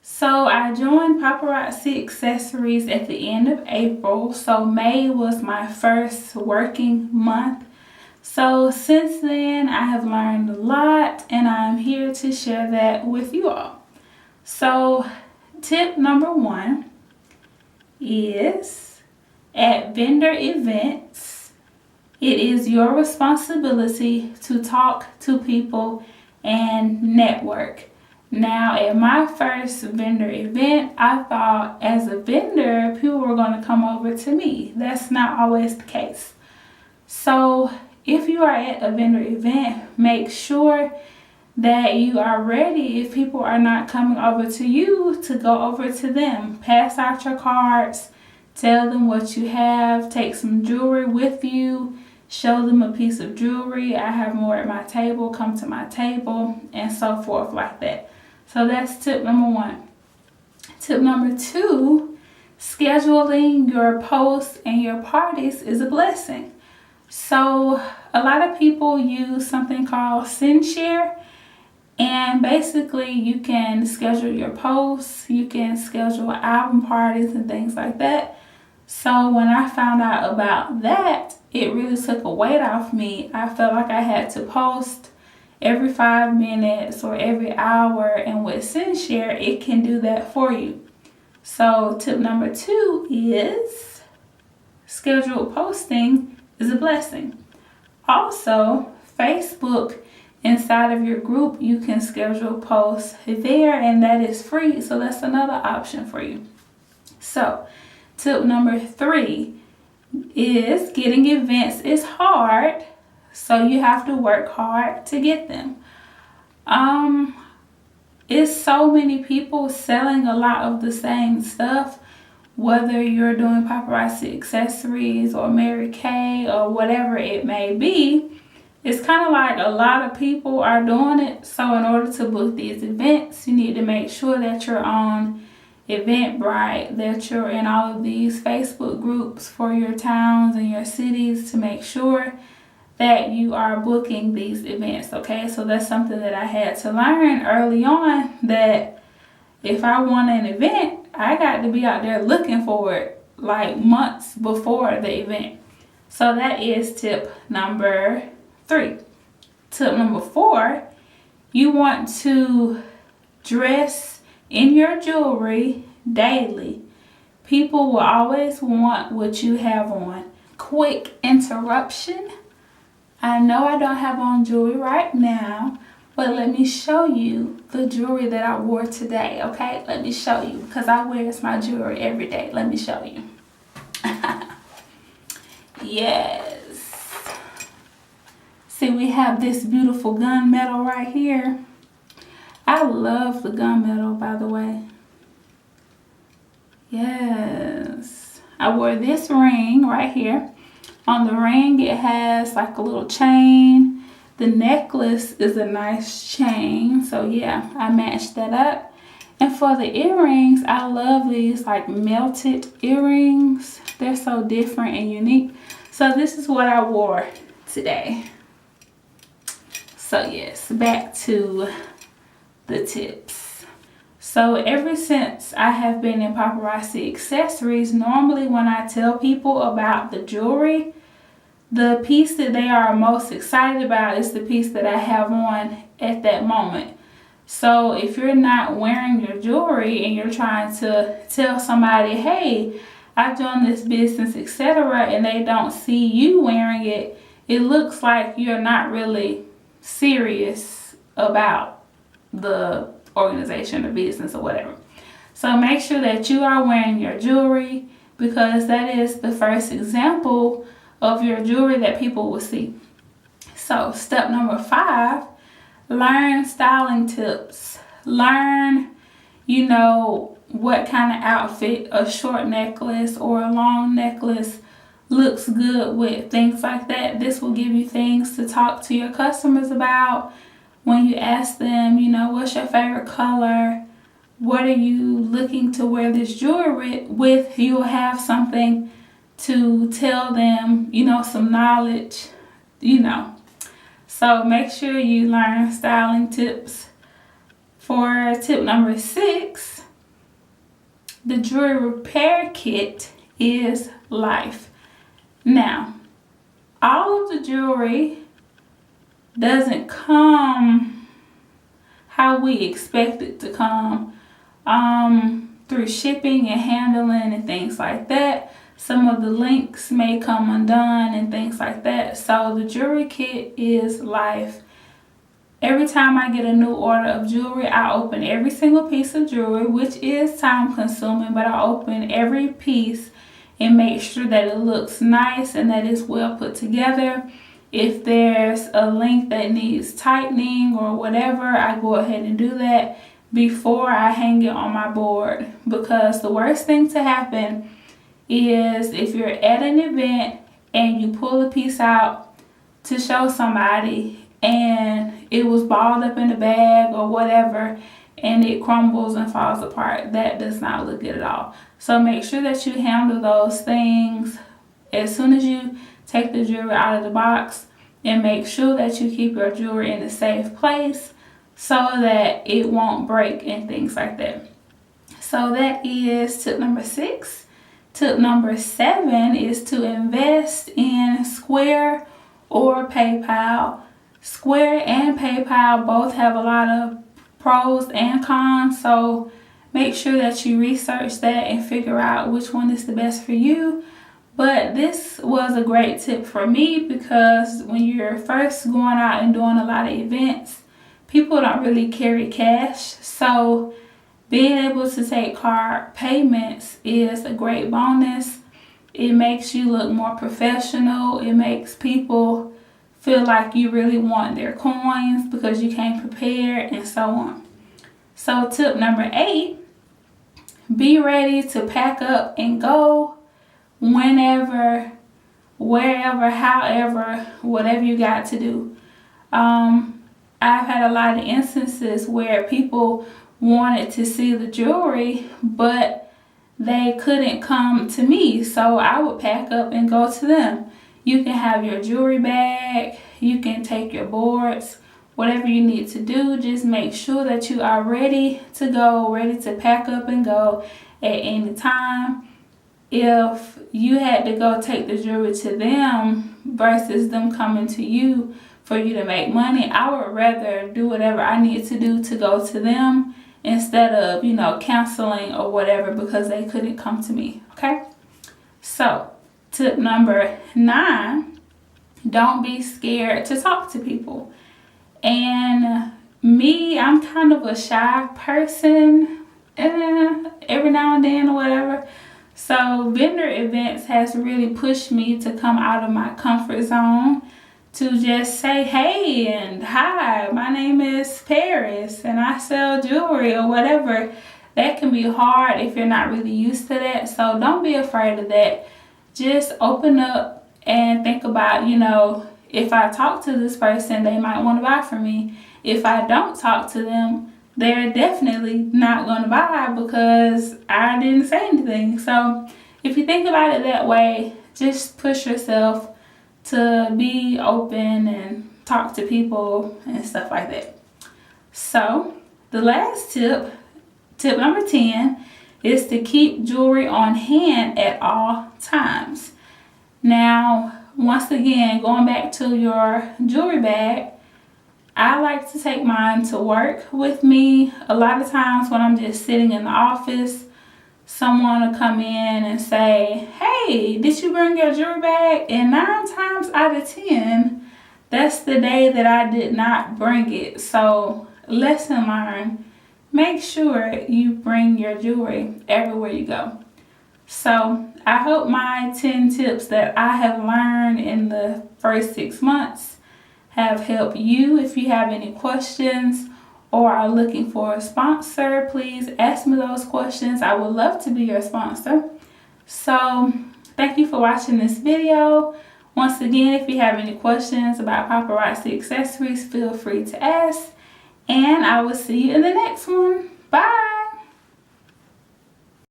So I joined Paparazzi Accessories at the end of April. So May was my first working month. So since then I have learned a lot and I'm here to share that with you all. So tip number 1 is at vendor events, it is your responsibility to talk to people and network. Now, at my first vendor event, I thought as a vendor, people were going to come over to me. That's not always the case. So, if you are at a vendor event, make sure that you are ready if people are not coming over to you to go over to them. Pass out your cards, tell them what you have, take some jewelry with you, show them a piece of jewelry. I have more at my table, come to my table, and so forth like that. So that's tip number 1. Tip number 2, scheduling your posts and your parties is a blessing. So a lot of people use something called SendShare, and basically you can schedule your posts, you can schedule album parties and things like that. So when I found out about that, it really took a weight off me. I felt like I had to post every 5 minutes or every hour, and with SendShare, it can do that for you. So tip number 2 is scheduled posting is a blessing. Also, Facebook, inside of your group, you can schedule posts there, and that is free. So that's another option for you. So tip number 3 is getting events is hard. So you have to work hard to get them. It's so many people selling a lot of the same stuff, whether you're doing Paparazzi Accessories or Mary Kay or whatever it may be. It's kind of like a lot of people are doing it. So in order to book these events, you need to make sure that you're on Eventbrite, that you're in all of these Facebook groups for your towns and your cities to make sure that you are booking these events, okay? So that's something that I had to learn early on, that if I want an event, I got to be out there looking for it like months before the event. So that is tip number 3. Tip number 4, you want to dress in your jewelry daily. People will always want what you have on. Quick interruption. I know I don't have on jewelry right now, but let me show you the jewelry that I wore today, okay? Let me show you, because I wear my jewelry every day. Let me show you. Yes. See, we have this beautiful gunmetal right here. I love the gunmetal, by the way. Yes. I wore this ring right here. On the ring, it has like a little chain. The necklace is a nice chain. So yeah, I matched that up. And for the earrings, I love these like melted earrings. They're so different and unique. So this is what I wore today. So yes, back to the tips. So ever since I have been in Paparazzi Accessories, normally when I tell people about the jewelry, the piece that they are most excited about is the piece that I have on at that moment. So if you're not wearing your jewelry and you're trying to tell somebody, hey, I've done this business, etc., and they don't see you wearing it, it looks like you're not really serious about the organization or business or whatever. So make sure that you are wearing your jewelry, because that is the first example of your jewelry that people will see. So step number 5, learn styling tips. Learn, what kind of outfit a short necklace or a long necklace looks good with, things like that. This will give you things to talk to your customers about when you ask them, what's your favorite color? What are you looking to wear this jewelry with? You'll have something to tell them, some knowledge, So make sure you learn styling tips. For tip number 6, the jewelry repair kit is life. Now, all of the jewelry doesn't come how we expect it to come, through shipping and handling and things like that. Some of the links may come undone and things like that. So the jewelry kit is life. Every time I get a new order of jewelry, I open every single piece of jewelry, which is time consuming, but I open every piece and make sure that it looks nice and that it's well put together. If there's a link that needs tightening or whatever, I go ahead and do that before I hang it on my board, because the worst thing to happen is if you're at an event and you pull a piece out to show somebody and it was balled up in the bag or whatever and it crumbles and falls apart. That does not look good at all. So make sure that you handle those things as soon as you take the jewelry out of the box, and make sure that you keep your jewelry in a safe place so that it won't break and things like that. So that is tip number 6. Tip number 7 is to invest in Square or PayPal. Square and PayPal both have a lot of pros and cons, so make sure that you research that and figure out which one is the best for you. But this was a great tip for me, because when you're first going out and doing a lot of events, people don't really carry cash. So being able to take card payments is a great bonus. It makes you look more professional. It makes people feel like you really want their coins because you came prepared, and so on. So tip number 8, be ready to pack up and go whenever, wherever, however, whatever you got to do. I've had a lot of instances where people wanted to see the jewelry, but they couldn't come to me, so I would pack up and go to them. You can have your jewelry bag, you can take your boards, whatever you need to do. Just make sure that you are ready to go, ready to pack up and go at any time. If you had to go take the jewelry to them versus them coming to you for you to make money, I would rather do whatever I need to do to go to them instead of, canceling or whatever because they couldn't come to me, okay? So, tip number 9, don't be scared to talk to people. And me, I'm kind of a shy person, every now and then or whatever. So vendor events has really pushed me to come out of my comfort zone, to just say, hey and hi, my name is Paris and I sell jewelry or whatever. That can be hard if you're not really used to that. So don't be afraid of that. Just open up and think about, if I talk to this person, they might want to buy from me. If I don't talk to them, they're definitely not going to buy because I didn't say anything. So if you think about it that way, just push yourself to be open and talk to people and stuff like that. So the last tip number 10, is to keep jewelry on hand at all times. Now, once again, going back to your jewelry bag, I like to take mine to work with me. A lot of times when I'm just sitting in the office, someone will come in and say, hey, did you bring your jewelry bag? And 9 times out of 10, that's the day that I did not bring it. So lesson learned, make sure you bring your jewelry everywhere you go. So I hope my 10 tips that I have learned in the first 6 months have helped you. If you have any questions or are looking for a sponsor, please ask me those questions. I would love to be your sponsor. So thank you for watching this video. Once again, if you have any questions about Paparazzi Accessories, feel free to ask. And I will see you in the next one. Bye!